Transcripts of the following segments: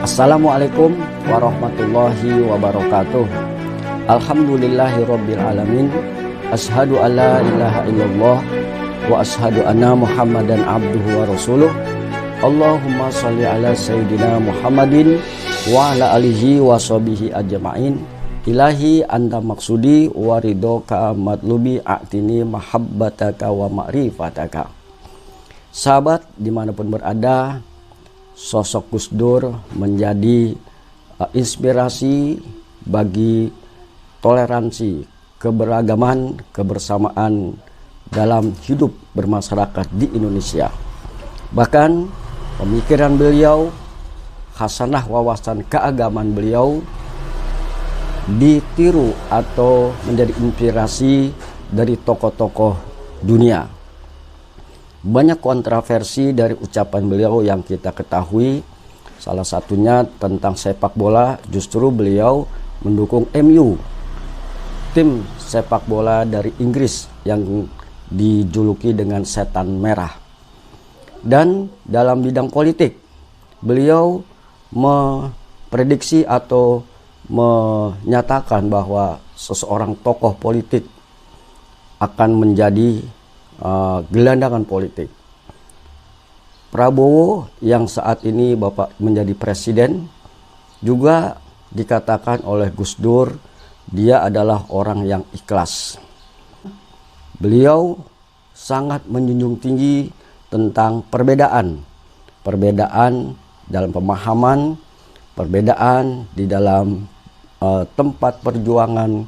Assalamualaikum warahmatullahi wabarakatuh. Alhamdulillahirabbil alamin. Asyhadu alla ilaha illallah wa asyhadu anna Muhammadan abduhu wa rasuluh. Allahumma shalli ala sayyidina Muhammadin wa ala alihi wa sahbihi ajma'in. Ilahi anta maksudi wa ridhoka matlubi a'tini mahabbataka wa ma'rifataka. Sahabat dimanapun berada, sosok Gus Dur menjadi inspirasi bagi toleransi, keberagaman, kebersamaan dalam hidup bermasyarakat di Indonesia. Bahkan pemikiran beliau, khasanah wawasan keagamaan beliau ditiru atau menjadi inspirasi dari tokoh-tokoh dunia. Banyak kontroversi dari ucapan beliau yang kita ketahui. Salah satunya tentang sepak bola, justru beliau mendukung MU, tim sepak bola dari Inggris yang dijuluki dengan setan merah. Dan dalam bidang politik, beliau memprediksi atau menyatakan bahwa seseorang tokoh politik akan menjadi gelandangan politik. Prabowo yang saat ini Bapak menjadi presiden juga dikatakan oleh Gus Dur dia adalah orang yang ikhlas. Beliau sangat menjunjung tinggi tentang perbedaan dalam pemahaman, perbedaan di dalam tempat perjuangan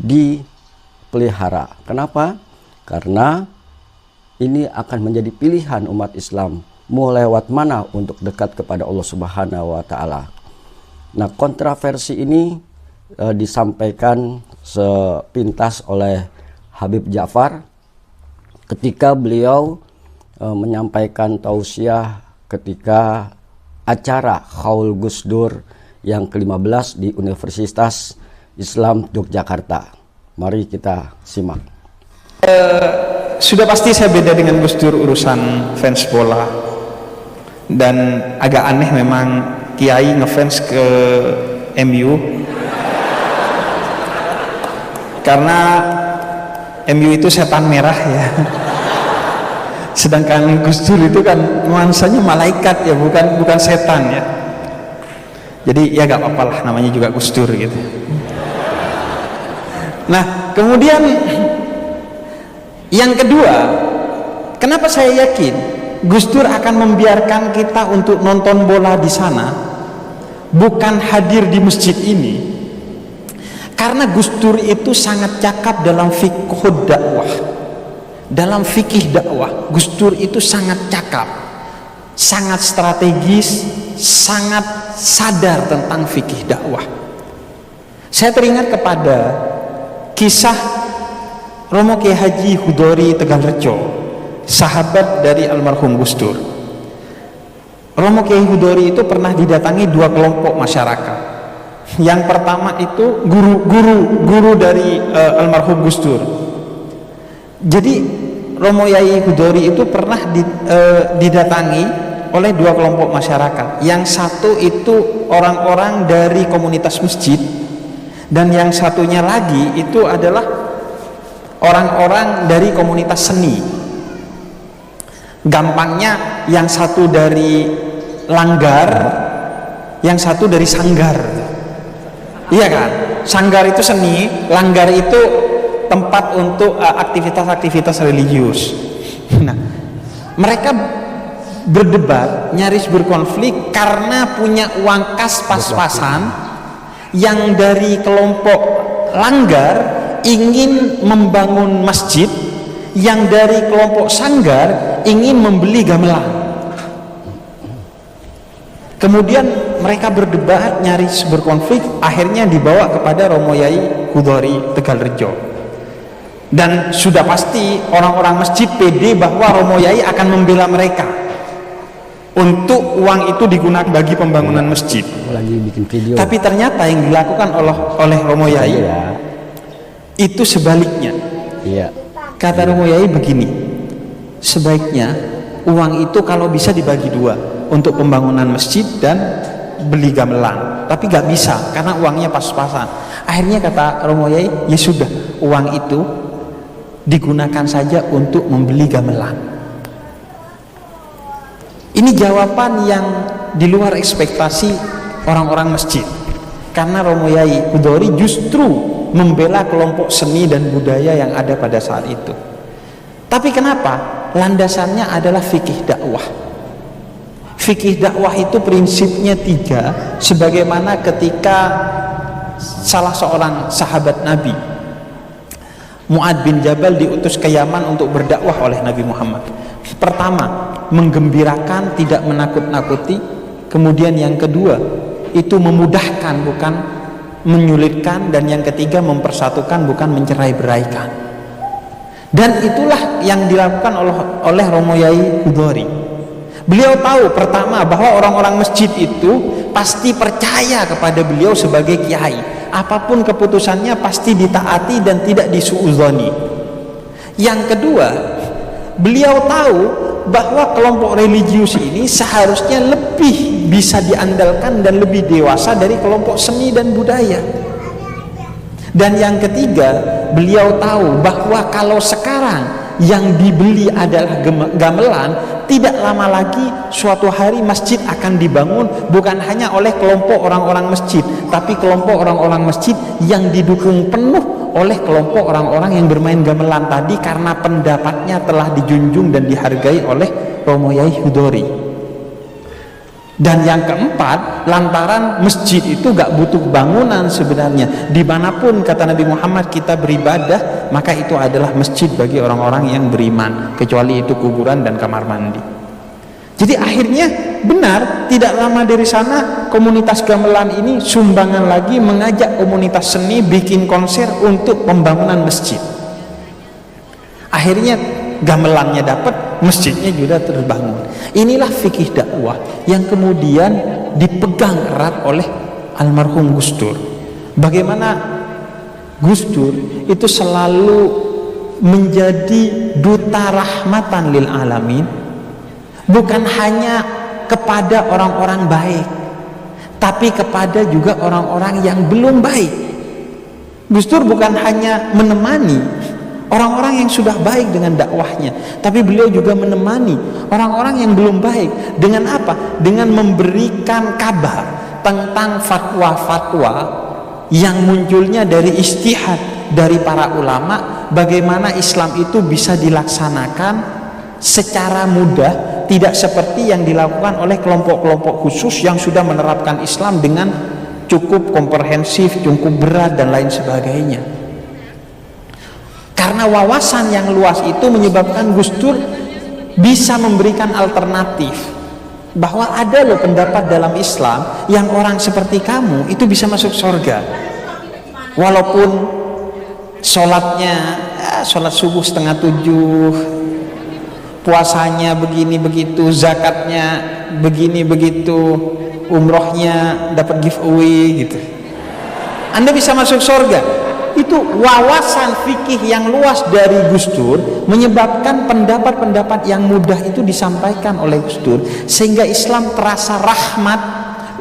dipelihara. Kenapa? Karena ini akan menjadi pilihan umat Islam mau lewat mana untuk dekat kepada Allah Subhanahu wa Ta'ala. Nah, kontroversi ini disampaikan sepintas oleh Habib Ja'far ketika beliau menyampaikan tausiah ketika acara Haul Gus Dur yang ke-15 di Universitas Islam Yogyakarta. Mari kita simak. Sudah pasti saya beda dengan Gus Dur urusan fans bola, dan agak aneh memang Kiai ngefans ke MU karena MU itu setan merah ya, sedangkan Gus Dur itu kan nuansanya malaikat ya, bukan setan ya. Jadi ya gak apa-apa lah, namanya juga Gus Dur gitu. Nah, kemudian yang kedua, kenapa saya yakin Gus Dur akan membiarkan kita untuk nonton bola di sana, bukan hadir di masjid ini? Karena Gus Dur itu sangat cakap dalam fikih dakwah. Dalam fikih dakwah, Gus Dur itu sangat cakap, sangat strategis, sangat sadar tentang fikih dakwah. Saya teringat kepada kisah Romo Kiai Haji Hudori Tegalrejo, sahabat dari almarhum Gus Dur. Romo Kiai Hudori itu pernah didatangi dua kelompok masyarakat. Yang pertama itu guru dari almarhum Gus Dur. Jadi Romo Kiai Hudori itu pernah didatangi oleh dua kelompok masyarakat. Yang satu itu orang-orang dari komunitas masjid, dan yang satunya lagi itu adalah orang-orang dari komunitas seni. Gampangnya yang satu dari langgar, yang satu dari sanggar. Iya kan? Sanggar itu seni, langgar itu tempat untuk aktivitas-aktivitas religius. Nah, mereka berdebat, nyaris berkonflik karena punya uang kas pas-pasan. Yang dari kelompok langgar ingin membangun masjid, yang dari kelompok sanggar ingin membeli gamelan. Kemudian mereka berdebat, nyaris berkonflik, akhirnya dibawa kepada Romo Yai Hudori Tegalrejo. Dan sudah pasti orang-orang masjid pede bahwa Romo Yai akan membela mereka untuk uang itu digunakan bagi pembangunan masjid. Lagi bikin video. Tapi ternyata yang dilakukan oleh Romo Yai itu sebaliknya. Iya. Kata Romo Yai begini, sebaiknya uang itu kalau bisa dibagi dua, untuk pembangunan masjid dan beli gamelan, tapi gak bisa karena uangnya pas-pasan. Akhirnya kata Romo Yai, ya sudah, uang itu digunakan saja untuk membeli gamelan. Ini jawaban yang di luar ekspektasi orang-orang masjid, karena Romo Yai Hudori justru membela kelompok seni dan budaya yang ada pada saat itu. Tapi kenapa? Landasannya adalah fikih dakwah. Fikih dakwah itu prinsipnya 3, sebagaimana ketika salah seorang sahabat Nabi, Mu'ad bin Jabal, diutus ke Yaman untuk berdakwah oleh Nabi Muhammad. Pertama, menggembirakan, tidak menakut-nakuti. Kemudian yang kedua, itu memudahkan, bukan menyulitkan. Dan yang ketiga, mempersatukan, bukan mencerai-beraikan. Dan itulah yang dilakukan oleh Romo Yai Hudori. Beliau tahu pertama bahwa orang-orang masjid itu pasti percaya kepada beliau sebagai kiai. Apapun keputusannya pasti ditaati dan tidak disuudzoni. Yang kedua, beliau tahu bahwa kelompok religius ini seharusnya lebih bisa diandalkan dan lebih dewasa dari kelompok seni dan budaya. Dan yang ketiga, beliau tahu bahwa kalau sekarang yang dibeli adalah gamelan, tidak lama lagi suatu hari masjid akan dibangun bukan hanya oleh kelompok orang-orang masjid, tapi kelompok orang-orang masjid yang didukung penuh oleh kelompok orang-orang yang bermain gamelan tadi, karena pendapatnya telah dijunjung dan dihargai oleh Romo Yai Hudori. Dan yang keempat, lantaran masjid itu gak butuh bangunan sebenarnya. Dimanapun kata Nabi Muhammad kita beribadah, maka itu adalah masjid bagi orang-orang yang beriman, kecuali itu kuburan dan kamar mandi. Jadi akhirnya benar, tidak lama dari sana komunitas gamelan ini sumbangan lagi, mengajak komunitas seni bikin konser untuk pembangunan masjid. Akhirnya gamelannya dapat, masjidnya juga terbangun. Inilah fikih dakwah yang kemudian dipegang erat oleh almarhum Gus Dur. Bagaimana Gus Dur itu selalu menjadi duta rahmatan lil alamin, bukan hanya kepada orang-orang baik, tapi kepada juga orang-orang yang belum baik. Gus Dur bukan hanya menemani orang-orang yang sudah baik dengan dakwahnya, tapi beliau juga menemani orang-orang yang belum baik. Dengan apa? Dengan memberikan kabar tentang fatwa-fatwa yang munculnya dari ijtihad dari para ulama, bagaimana Islam itu bisa dilaksanakan secara mudah, tidak seperti yang dilakukan oleh kelompok-kelompok khusus yang sudah menerapkan Islam dengan cukup komprehensif, cukup berat dan lain sebagainya. Karena wawasan yang luas itu menyebabkan Gus Dur bisa memberikan alternatif, bahwa ada loh pendapat dalam Islam yang orang seperti kamu itu bisa masuk surga, walaupun sholatnya sholat subuh 6:30, puasanya begini begitu, zakatnya begini begitu, umrohnya dapat giveaway gitu. Anda bisa masuk surga. Itu wawasan fikih yang luas dari Gus Dur menyebabkan pendapat-pendapat yang mudah itu disampaikan oleh Gus Dur, sehingga Islam terasa rahmat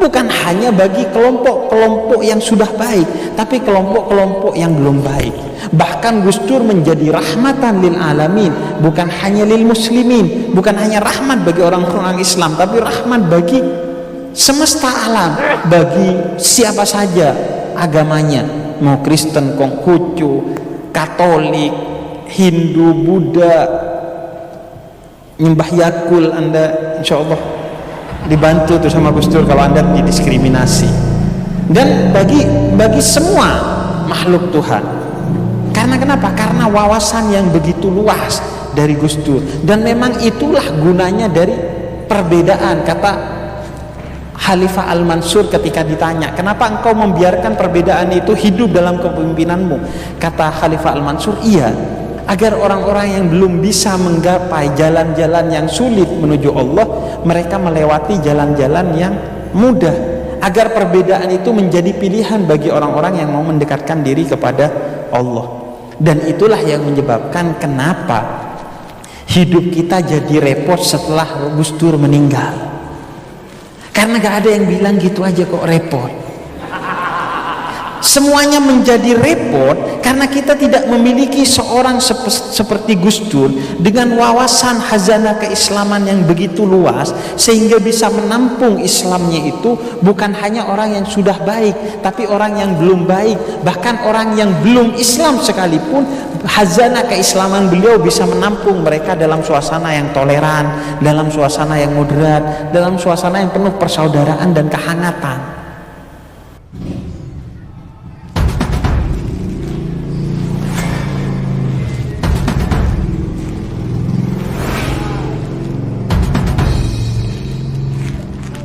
bukan hanya bagi kelompok-kelompok yang sudah baik, tapi kelompok-kelompok yang belum baik. Bahkan Gus Dur menjadi rahmatan lil alamin, bukan hanya lil muslimin, bukan hanya rahmat bagi orang-orang Islam, tapi rahmat bagi semesta alam, bagi siapa saja agamanya, mau Kristen, Konghucu, Katolik, Hindu, Buddha, nyembah Yakul. Anda insya Allah dibantu tuh sama Gus Dur kalau Anda didiskriminasi. Dan bagi semua makhluk Tuhan. Karena kenapa? Karena wawasan yang begitu luas dari Gus Dur. Dan memang itulah gunanya dari perbedaan. Kata Khalifah Al-Mansur ketika ditanya, kenapa engkau membiarkan perbedaan itu hidup dalam kepemimpinanmu? Kata Khalifah Al-Mansur, iya, agar orang-orang yang belum bisa menggapai jalan-jalan yang sulit menuju Allah, mereka melewati jalan-jalan yang mudah, agar perbedaan itu menjadi pilihan bagi orang-orang yang mau mendekatkan diri kepada Allah. Dan itulah yang menyebabkan kenapa hidup kita jadi repot setelah Gus Dur meninggal. Karena gak ada yang bilang gitu aja kok repot. Semuanya menjadi repot karena kita tidak memiliki seorang seperti Gus Dur dengan wawasan khazanah keislaman yang begitu luas, sehingga bisa menampung Islamnya itu bukan hanya orang yang sudah baik, tapi orang yang belum baik, bahkan orang yang belum Islam sekalipun. Khazanah keislaman beliau bisa menampung mereka dalam suasana yang toleran, dalam suasana yang moderat, dalam suasana yang penuh persaudaraan dan kehangatan.